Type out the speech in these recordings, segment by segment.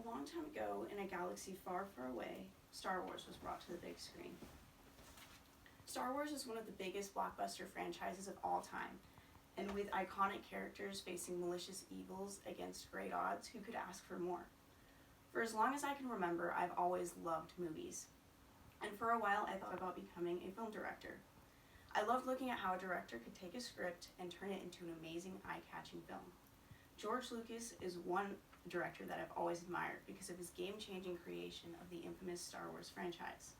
A long time ago, in a galaxy far, far away, Star Wars was brought to the big screen. Star Wars is one of the biggest blockbuster franchises of all time, and with iconic characters facing malicious evils against great odds, who could ask for more? For as long as I can remember, I've always loved movies. And for a while, I thought about becoming a film director. I loved looking at how a director could take a script and turn it into an amazing, eye-catching film. George Lucas is one director that I've always admired because of his game-changing creation of the infamous Star Wars franchise.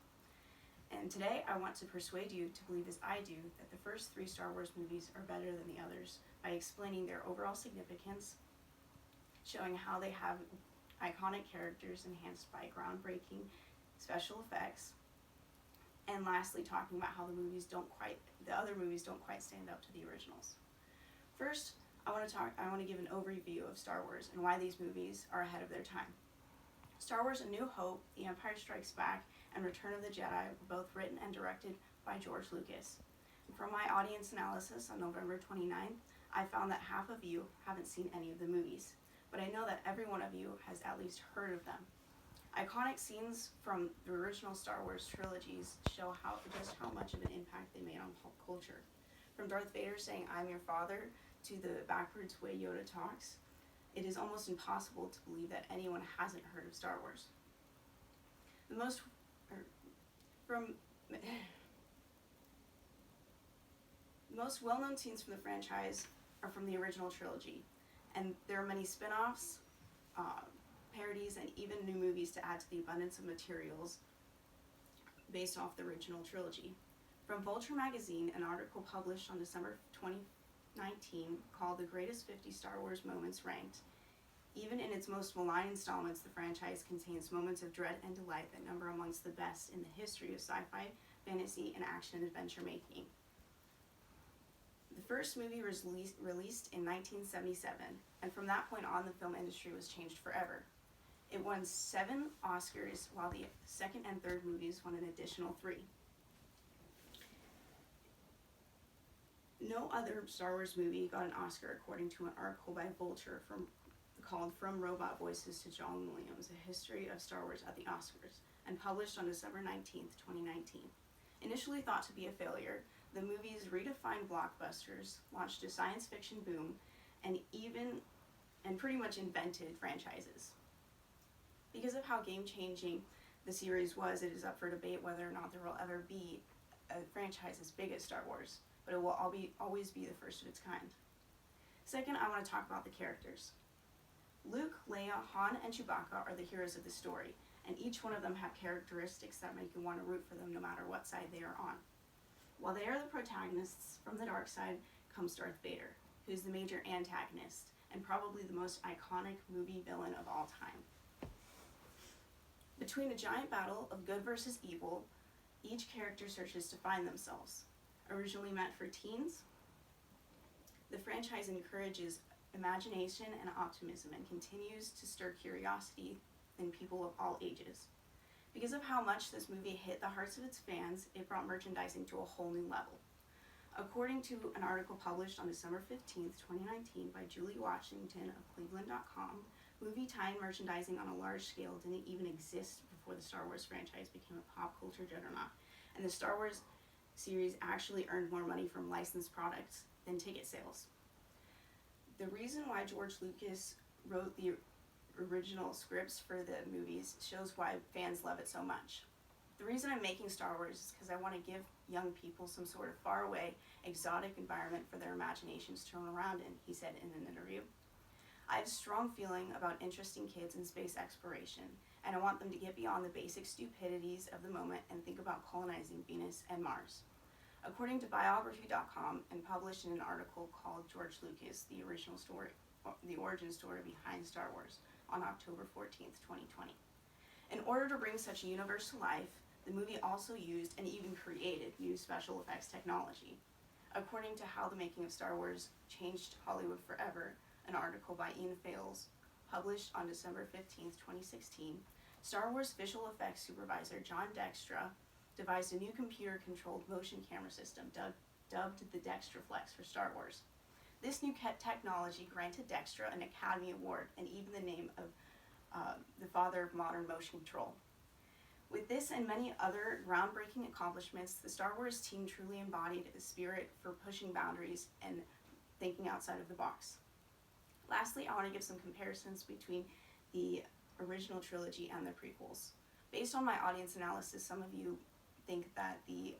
And today, I want to persuade you to believe as I do that the first 3 Star Wars movies are better than the others by explaining their overall significance, showing how they have iconic characters enhanced by groundbreaking special effects, and lastly, talking about how the other movies don't quite stand up to the originals. First, I want to give an overview of Star Wars and why these movies are ahead of their time. Star Wars: A New Hope, The Empire Strikes Back, and Return of the Jedi were both written and directed by George Lucas. And from my audience analysis on November 29th, I found that half of you haven't seen any of the movies, but I know that every one of you has at least heard of them. Iconic scenes from the original Star Wars trilogies show just how much of an impact they made on pop culture. From Darth Vader saying, "I'm your father," to the backwards way Yoda talks, it is almost impossible to believe that anyone hasn't heard of Star Wars. The most well-known scenes from the franchise are from the original trilogy, and there are many spin-offs, parodies, and even new movies to add to the abundance of materials based off the original trilogy. From Vulture magazine, an article published on December 2019 called "The Greatest 50 Star Wars Moments Ranked." Even in its most maligned installments, the franchise contains moments of dread and delight that number amongst the best in the history of sci-fi, fantasy, and action adventure making. The first movie was released in 1977, and from that point on, the film industry was changed forever. It won 7 Oscars, while the second and third movies won an additional 3. No other Star Wars movie got an Oscar, according to an article by Vulture called "From Robot Voices to John Williams, A History of Star Wars at the Oscars," and published on December 19th, 2019. Initially thought to be a failure, the movie's redefined blockbusters launched a science fiction boom and pretty much invented franchises. Because of how game-changing the series was, it is up for debate whether or not there will ever be a franchise as big as Star Wars, but it will always be the first of its kind. Second, I want to talk about the characters. Luke, Leia, Han, and Chewbacca are the heroes of the story, and each one of them have characteristics that make you want to root for them no matter what side they are on. While they are the protagonists, from the dark side comes Darth Vader, who's the major antagonist and probably the most iconic movie villain of all time. Between a giant battle of good versus evil, each character searches to find themselves. Originally meant for teens, the franchise encourages imagination and optimism and continues to stir curiosity in people of all ages. Because of how much this movie hit the hearts of its fans, it brought merchandising to a whole new level. According to an article published on December 15th, 2019 by Julie Washington of Cleveland.com, movie tie-in merchandising on a large scale didn't even exist before the Star Wars franchise became a pop culture juggernaut, and the Star Wars series actually earned more money from licensed products than ticket sales. The reason why George Lucas wrote the original scripts for the movies shows why fans love it so much. The reason I'm making Star Wars is because I want to give young people some sort of faraway, exotic environment for their imaginations to run around in, he said in an interview. I have a strong feeling about interesting kids in space exploration, and I want them to get beyond the basic stupidities of the moment and think about colonizing Venus and Mars. According to biography.com and published in an article called "George Lucas, the Origin Story Behind Star Wars" on October 14th, 2020. In order to bring such a universe to life, the movie also used and even created new special effects technology. According to How the Making of Star Wars Changed Hollywood Forever, an article by Ian Fales, published on December 15th, 2016, Star Wars visual effects supervisor John Dextra devised a new computer-controlled motion camera system dubbed the Dextraflex for Star Wars. This new technology granted Dextra an Academy Award and even the name of the father of modern motion control. With this and many other groundbreaking accomplishments, the Star Wars team truly embodied a spirit for pushing boundaries and thinking outside of the box. Lastly, I want to give some comparisons between the original trilogy and the prequels. Based on my audience analysis, some of you think that the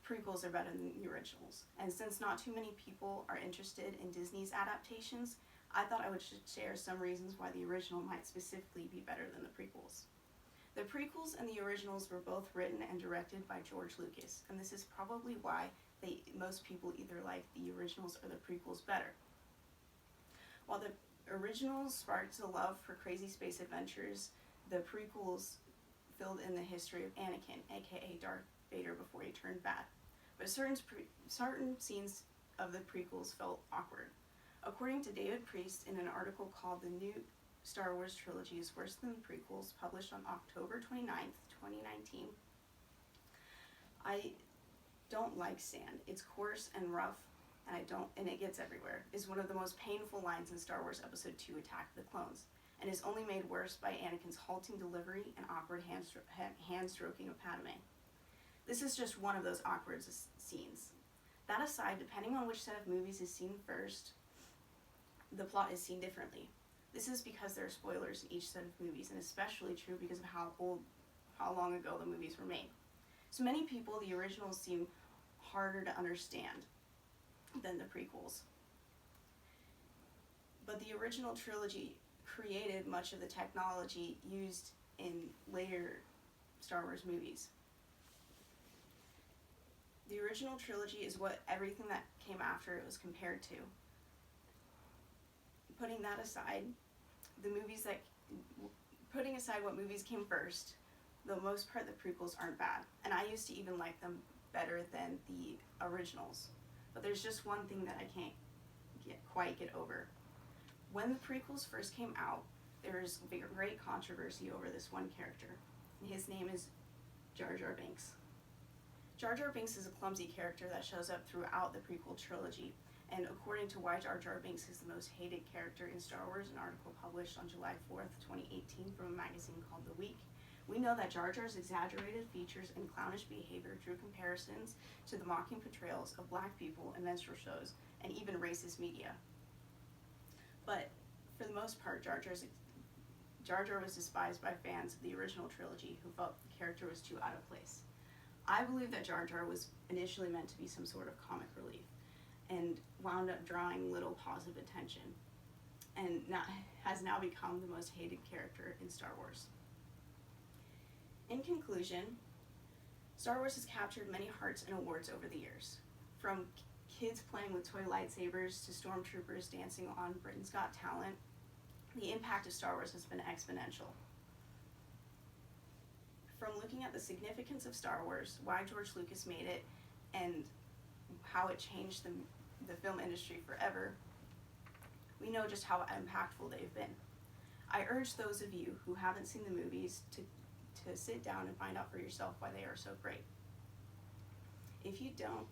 prequels are better than the originals. And since not too many people are interested in Disney's adaptations, I thought I would share some reasons why the original might specifically be better than the prequels. The prequels and the originals were both written and directed by George Lucas, and this is probably why most people either like the originals or the prequels better. While the originals sparked a love for crazy space adventures, the prequels filled in the history of Anakin, aka Darth Vader, before he turned bad. But certain scenes of the prequels felt awkward. According to David Priest, in an article called "The New Star Wars Trilogy is Worse Than the Prequels," published on October 29th, 2019, I don't like sand. It's coarse and rough, and it gets everywhere, is one of the most painful lines in Star Wars Episode 2, Attack of the Clones, and is only made worse by Anakin's halting delivery and awkward hand stroking of Padme. This is just one of those awkward scenes. That aside, depending on which set of movies is seen first, the plot is seen differently. This is because there are spoilers in each set of movies, and especially true because of how long ago the movies were made. So many people, the originals seem harder to understand than the prequels. But the original trilogy created much of the technology used in later Star Wars movies. The original trilogy is what everything that came after it was compared to. Putting aside what movies came first, the most part the prequels aren't bad, and I used to even like them better than the originals. But there's just one thing that I can't quite get over. When the prequels first came out, there was great controversy over this one character. His name is Jar Jar Binks. Jar Jar Binks is a clumsy character that shows up throughout the prequel trilogy, and according to why Jar Jar Binks is the most hated character in Star Wars, an article published on July 4th, 2018 from a magazine called The Week, we know that Jar Jar's exaggerated features and clownish behavior drew comparisons to the mocking portrayals of black people in minstrel shows and even racist media. But for the most part, Jar Jar was despised by fans of the original trilogy who felt the character was too out of place. I believe that Jar Jar was initially meant to be some sort of comic relief and wound up drawing little positive attention and has now become the most hated character in Star Wars. In conclusion, Star Wars has captured many hearts and awards over the years. From kids playing with toy lightsabers to stormtroopers dancing on Britain's Got Talent, the impact of Star Wars has been exponential. From looking at the significance of Star Wars, why George Lucas made it, and how it changed the film industry forever, we know just how impactful they've been. I urge those of you who haven't seen the movies to sit down and find out for yourself why they are so great. If you don't,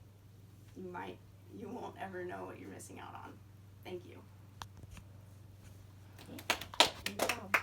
you won't ever know what you're missing out on. Thank you. Good job.